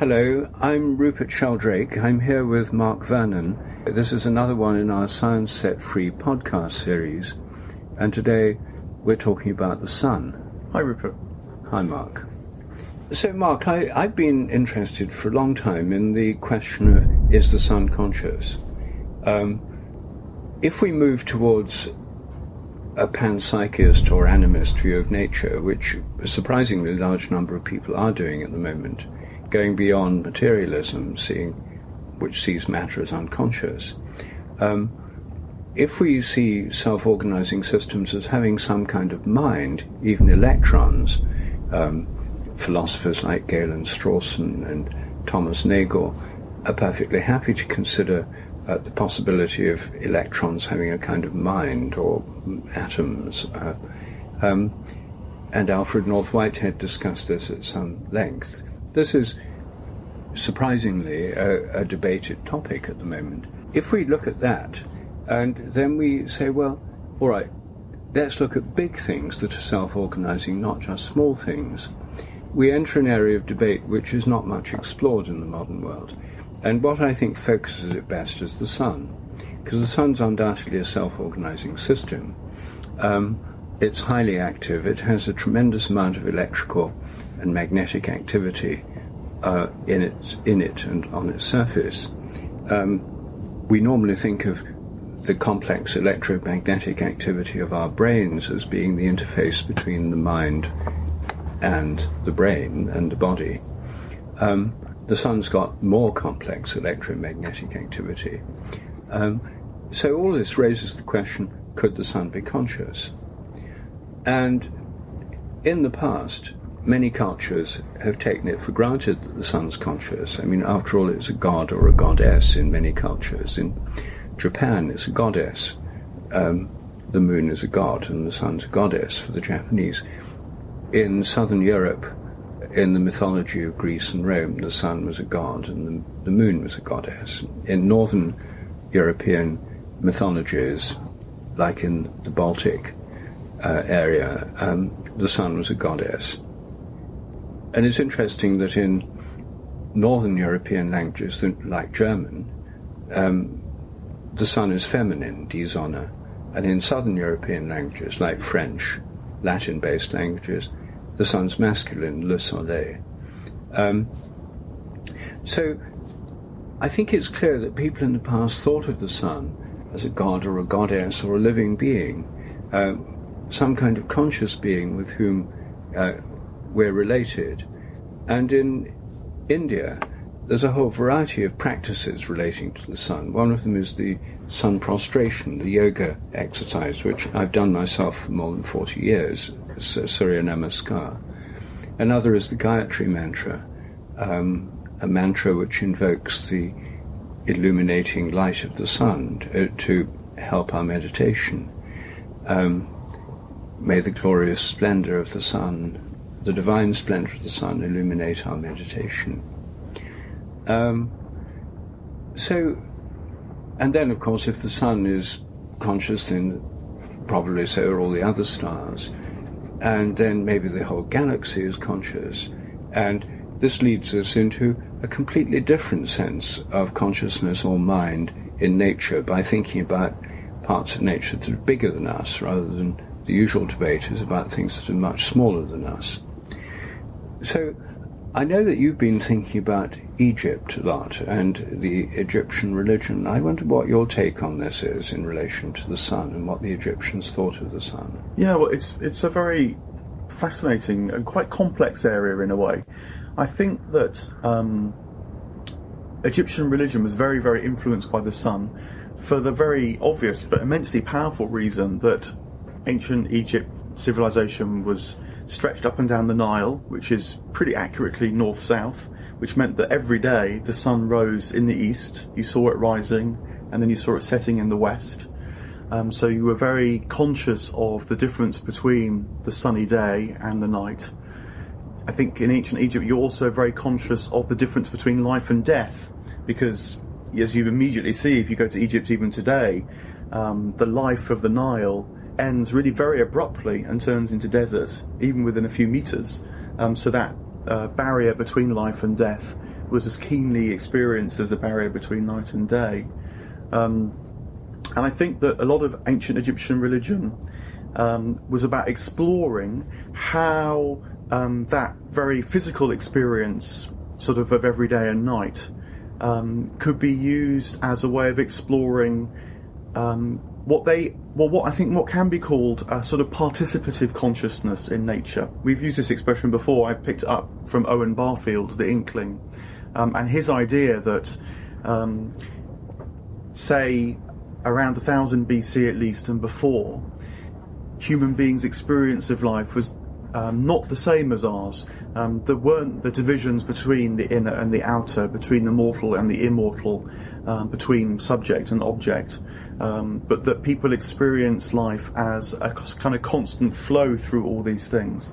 Hello, I'm Rupert Sheldrake. I'm here with Mark Vernon. This is another one in our Science Set Free podcast series, and today we're talking about the sun. Hi, Rupert. Hi, Mark. So, Mark, I've been interested for a long time in the question of, is the sun conscious? If we move towards a panpsychist or animist view of nature, which a surprisingly large number of people are doing at the moment, going beyond materialism, which sees matter as unconscious, if we see self-organizing systems as having some kind of mind, even electrons, philosophers like Galen Strawson and Thomas Nagel are perfectly happy to consider the possibility of electrons having a kind of mind, or atoms. And Alfred North Whitehead discussed this at some length. This is surprisingly a debated topic at the moment. If we look at that, and then we say, well, all right, let's look at big things that are self-organizing, not just small things, we enter an area of debate which is not much explored in the modern world. And what I think focuses it best is the sun, because the sun's undoubtedly a self-organizing system. It's highly active. It has a tremendous amount of electrical and magnetic activity in it and on its surface. We normally think of the complex electromagnetic activity of our brains as being the interface between the mind and the brain and the body. The sun's got more complex electromagnetic activity. So all this raises the question, could the sun be conscious? And in the past, many cultures have taken it for granted that the sun's conscious. I mean, after all, it's a god or a goddess in many cultures. In Japan, it's a goddess. The moon is a god and the sun's a goddess for the Japanese. In southern Europe, in the mythology of Greece and Rome, the sun was a god and the moon was a goddess. In northern European mythologies, like in the Baltic area, the sun was a goddess. And it's interesting that in northern European languages, like German, the sun is feminine, die Sonne. And in southern European languages, like French, Latin-based languages, the sun's masculine, le soleil. So I think it's clear that people in the past thought of the sun as a god or a goddess or a living being, some kind of conscious being with whom we're related. And in India, there's a whole variety of practices relating to the sun. One of them is the sun prostration, the yoga exercise, which I've done myself for more than 40 years, Surya Namaskar. Another is the Gayatri mantra, a mantra which invokes the illuminating light of the sun to help our meditation. May the glorious splendor of the sun, the divine splendor of the sun, illuminate our meditation. And then, of course, if the sun is conscious, then probably so are all the other stars. And then maybe the whole galaxy is conscious. And this leads us into a completely different sense of consciousness or mind in nature by thinking about parts of nature that are bigger than us, rather than the usual debate is about things that are much smaller than us. So I know that you've been thinking about Egypt a lot and the Egyptian religion. I wonder what your take on this is in relation to the sun and what the Egyptians thought of the sun. Yeah, well, it's a very fascinating and quite complex area in a way. I think that Egyptian religion was very, very influenced by the sun for the very obvious but immensely powerful reason that ancient Egypt civilization was stretched up and down the Nile, which is pretty accurately north-south, which meant that every day the sun rose in the east, you saw it rising, and then you saw it setting in the west. So you were very conscious of the difference between the sunny day and the night. I think in ancient Egypt you're also very conscious of the difference between life and death, because as you immediately see if you go to Egypt even today, the life of the Nile ends really very abruptly and turns into desert, even within a few meters. So that barrier between life and death was as keenly experienced as a barrier between night and day. And I think that a lot of ancient Egyptian religion was about exploring how that very physical experience, sort of every day and night, could be used as a way of exploring what can be called a sort of participative consciousness in nature. We've used this expression before. I picked it up from Owen Barfield's The Inkling, and his idea that, say, around 1000 BC at least and before, human beings' experience of life was not the same as ours. There weren't the divisions between the inner and the outer, between the mortal and the immortal, between subject and object, but that people experience life as a kind of constant flow through all these things.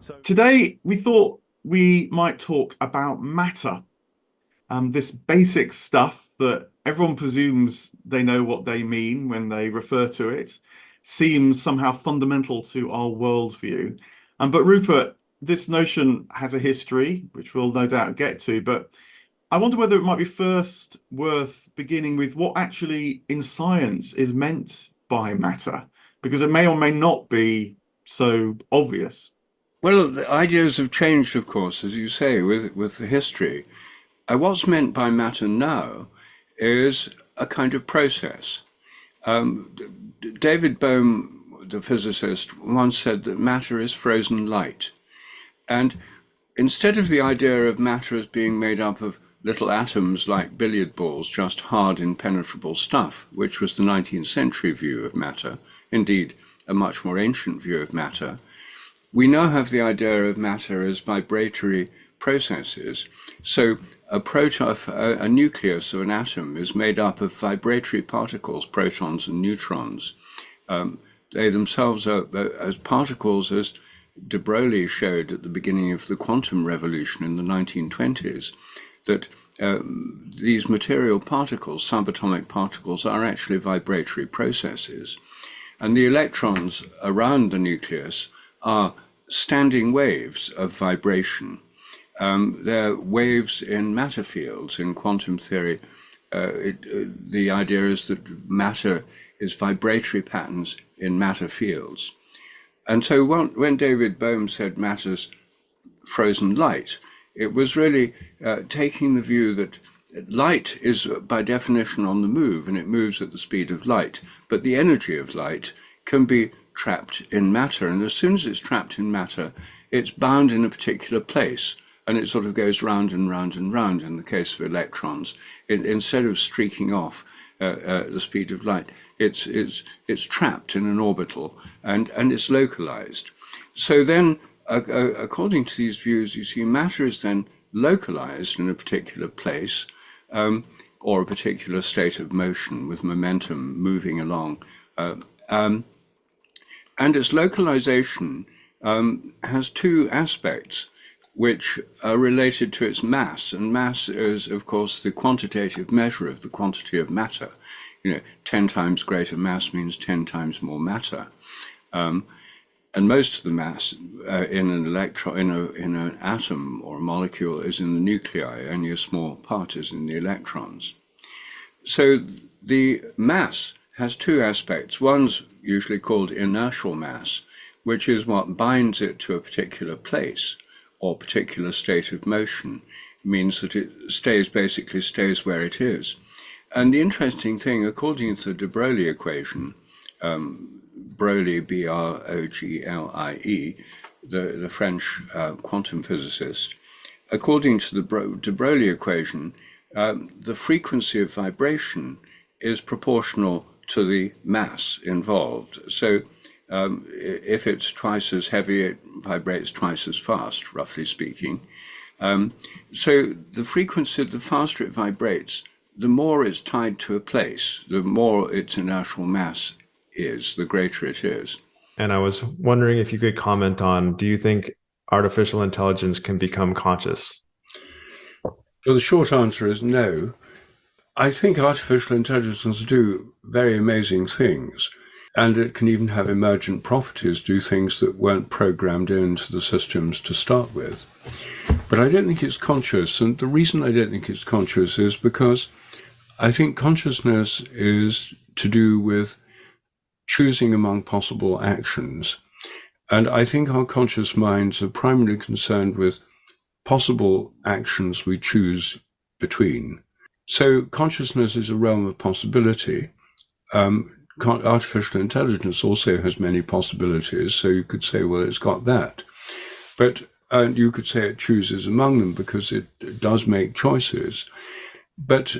So today we thought we might talk about matter, this basic stuff that everyone presumes they know what they mean when they refer to it, seems somehow fundamental to our worldview. But Rupert, this notion has a history, which we'll no doubt get to, but I wonder whether it might be first worth beginning with what actually in science is meant by matter, because it may or may not be so obvious. Well, the ideas have changed, of course, as you say, with the history. What's meant by matter now is a kind of process. David Bohm, the physicist, once said that matter is frozen light. And instead of the idea of matter as being made up of little atoms like billiard balls, just hard, impenetrable stuff, which was the 19th century view of matter, indeed a much more ancient view of matter, we now have the idea of matter as vibratory processes. So a nucleus of an atom is made up of vibratory particles, protons and neutrons. They themselves are as particles, as de Broglie showed at the beginning of the quantum revolution in the 1920s, that these material particles, subatomic particles, are actually vibratory processes. And the electrons around the nucleus are standing waves of vibration. They're waves in matter fields. In quantum theory, the idea is that matter is vibratory patterns in matter fields. And so when David Bohm said matter's frozen light, it was really taking the view that light is by definition on the move, and it moves at the speed of light. But the energy of light can be trapped in matter, and as soon as it's trapped in matter, it's bound in a particular place, and it sort of goes round and round and round. In the case of electrons, instead of streaking off at the speed of light, it's trapped in an orbital, and it's localized. So then, according to these views, you see matter is then localized in a particular place, or a particular state of motion with momentum moving along. And its localization has two aspects which are related to its mass. And mass is, of course, the quantitative measure of the quantity of matter. 10 times greater mass means 10 times more matter. And most of the mass in an electron, in an atom or a molecule, is in the nuclei. Only a small part is in the electrons. So the mass has two aspects. One's usually called inertial mass, which is what binds it to a particular place or particular state of motion. It means that it basically stays where it is. And the interesting thing, according to the de Broglie equation, Broglie, B-R-O-G-L-I-E, the French quantum physicist, according to the de Broglie equation, the frequency of vibration is proportional to the mass involved. So if it's twice as heavy, it vibrates twice as fast, roughly speaking. So the frequency, the faster it vibrates, the more it's tied to a place, the more its inertial mass is, the greater it is. And I was wondering if you could comment on, do you think artificial intelligence can become conscious? Well, the short answer is no. I think artificial intelligence do very amazing things, and it can even have emergent properties, do things that weren't programmed into the systems to start with. But I don't think it's conscious, and the reason I don't think it's conscious is because I think consciousness is to do with choosing among possible actions. And I think our conscious minds are primarily concerned with possible actions we choose between. So consciousness is a realm of possibility. Artificial intelligence also has many possibilities, so you could say, well, it's got that. But you could say it chooses among them because it does make choices. But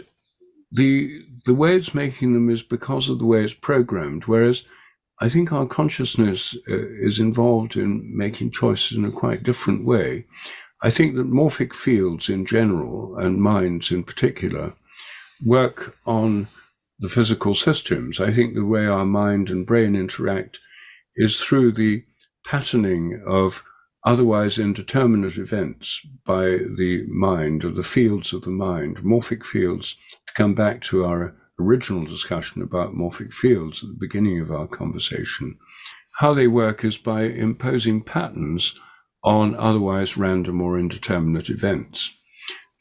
the way it's making them is because of the way it's programmed, whereas I think our consciousness is involved in making choices in a quite different way. I think that morphic fields in general, and minds in particular, work on the physical systems. I think the way our mind and brain interact is through the patterning of otherwise indeterminate events by the mind, or the fields of the mind, morphic fields. To come back to our original discussion about morphic fields at the beginning of our conversation, how they work is by imposing patterns on otherwise random or indeterminate events.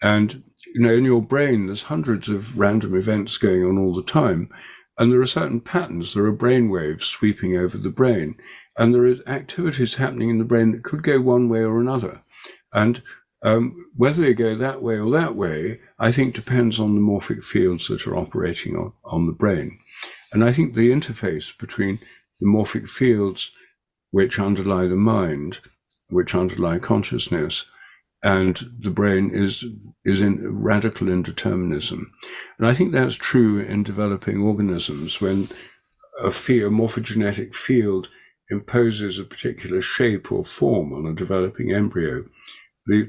And in your brain, there's hundreds of random events going on all the time, and there are certain patterns. There are brain waves sweeping over the brain, and there are activities happening in the brain that could go one way or another. And whether they go that way or that way, I think depends on the morphic fields that are operating on the brain. And I think the interface between the morphic fields which underlie the mind, which underlie consciousness, and the brain is in radical indeterminism. And I think that's true in developing organisms. When a morphogenetic field imposes a particular shape or form on a developing embryo,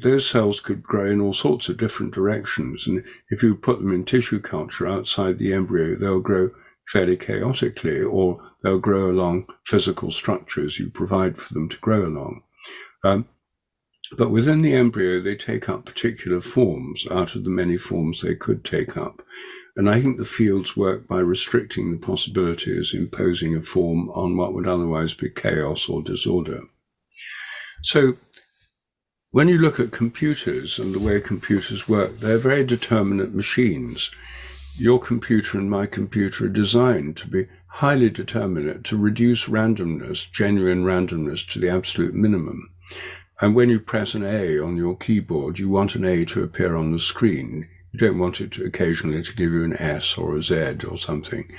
those cells could grow in all sorts of different directions. And if you put them in tissue culture outside the embryo, they'll grow fairly chaotically, or they'll grow along physical structures you provide for them to grow along. But within the embryo, they take up particular forms out of the many forms they could take up. And I think the fields work by restricting the possibilities, imposing a form on what would otherwise be chaos or disorder. So when you look at computers and the way computers work, they're very determinate machines. Your computer and my computer are designed to be highly determinate, to reduce randomness, genuine randomness, to the absolute minimum. And when you press an A on your keyboard, you want an A to appear on the screen. You don't want it to occasionally to give you an S or a Z or something.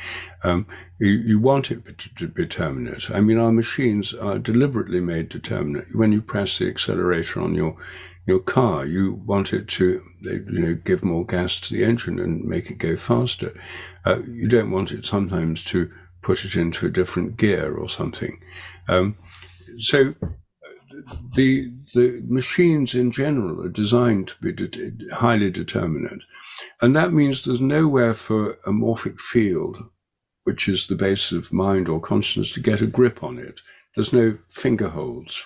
You want it to be determinate. I mean, our machines are deliberately made determinate. When you press the accelerator on your car, you want it to, give more gas to the engine and make it go faster. You don't want it sometimes to put it into a different gear or something. So the machines in general are designed to be highly determinate. And that means there's nowhere for a morphic field, which is the basis of mind or consciousness, to get a grip on it. There's no finger holds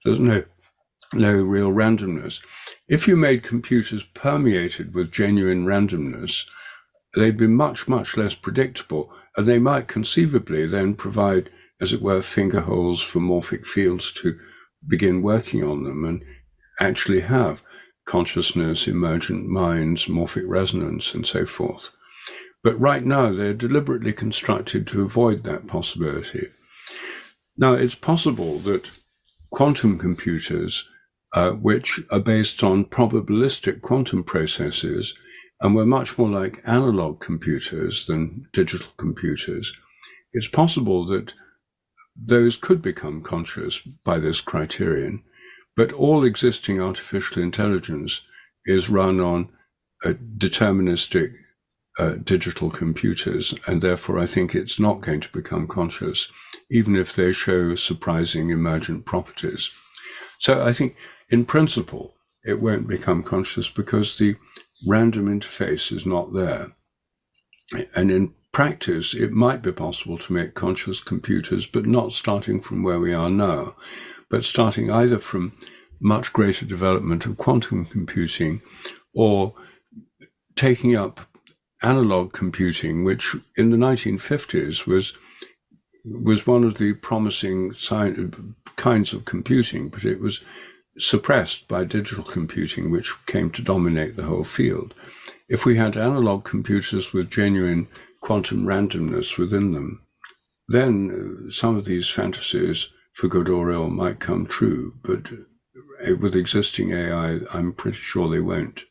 there's no real randomness. If you made computers permeated with genuine randomness, they'd be much, much less predictable, and they might conceivably then provide, as it were, finger holes for morphic fields to begin working on them and actually have consciousness, emergent minds, morphic resonance, and so forth. But right now, they're deliberately constructed to avoid that possibility. Now, it's possible that quantum computers, which are based on probabilistic quantum processes, and were much more like analog computers than digital computers, it's possible that those could become conscious by this criterion, but all existing artificial intelligence is run on deterministic digital computers, and therefore I think it's not going to become conscious, even if they show surprising emergent properties. So I think in principle it won't become conscious because the random interface is not there. And in practice, it might be possible to make conscious computers, but not starting from where we are now, but starting either from much greater development of quantum computing or taking up analog computing, which in the 1950s was one of the promising kinds of computing, but it was suppressed by digital computing, which came to dominate the whole field. If we had analog computers with genuine quantum randomness within them, then some of these fantasies, for good or ill, might come true. But with existing AI, I'm pretty sure they won't.